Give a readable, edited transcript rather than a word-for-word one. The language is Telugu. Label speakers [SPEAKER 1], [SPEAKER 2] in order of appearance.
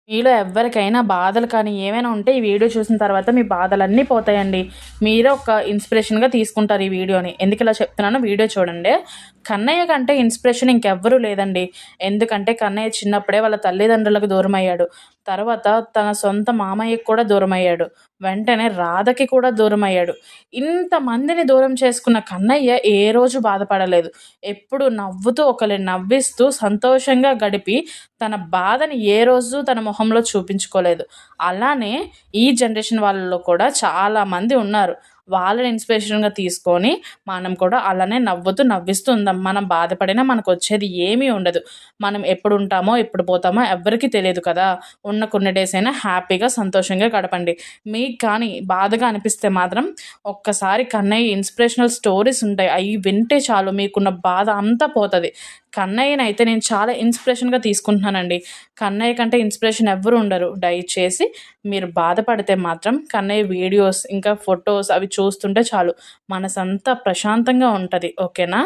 [SPEAKER 1] మీలో ఎవ్వరికైనా బాధలు కానీ ఏమైనా ఉంటే ఈ వీడియో చూసిన తర్వాత మీ బాధలన్నీ పోతాయండి. మీరే ఒక ఇన్స్పిరేషన్గా తీసుకుంటారు ఈ వీడియోని. ఎందుకు ఇలా చెప్తున్నానో వీడియో చూడండి. కన్నయ్య కంటే ఇన్స్పిరేషన్ ఇంకెవ్వరూ లేదండి. ఎందుకంటే కన్నయ్య చిన్నప్పుడే వాళ్ళ తల్లిదండ్రులకు దూరం అయ్యాడు. తర్వాత తన సొంత మామయ్యకి కూడా దూరం అయ్యాడు. వెంటనే రాధకి కూడా దూరం అయ్యాడు. ఇంతమందిని దూరం చేసుకున్న కన్నయ్య ఏ రోజు బాధపడలేదు. ఎప్పుడు నవ్వుతూ ఒకరిని నవ్విస్తూ సంతోషంగా గడిపి తన బాధని ఏ రోజు తన మొహంలో చూపించుకోలేదు. అలానే ఈ జనరేషన్ వాళ్ళలో కూడా చాలామంది ఉన్నారు. వాళ్ళని ఇన్స్పిరేషన్‌గా తీసుకొని మనం కూడా అలానే నవ్వుతూ, నవ్విస్తూ ఉందాం. మనం బాధపడినా మనకొచ్చేది ఏమీ ఉండదు. మనం ఎప్పుడు ఉంటామో, ఎప్పుడు పోతామో ఎవ్వరికీ తెలీదు కదా! ఉన్న కొన్ని డేస్ అయినా హ్యాపీగా, సంతోషంగా గడపండి. మీకు కానీ బాధగా అనిపిస్తే మాత్రం ఒక్కసారి కన్నయ్య ఇన్స్పిరేషనల్ స్టోరీస్ ఉంటాయి. అయి వింటే చాలు మీకున్న బాధ అంతా పోతది. కన్నయ్యనైతే నేను చాలా ఇన్స్పిరేషన్‌గా తీసుకుంటున్నానండి. కన్నయ్య కంటే ఇన్స్పిరేషన్ ఎవ్వరు ఉండరు. దయచేసి మీరు బాధపడితే మాత్రం కన్నయ్య వీడియోస్, ఇంకా ఫోటోస్ అవి చూస్తుంటే చాలు మనసంతా ప్రశాంతంగా ఉంటది. ఓకేనా?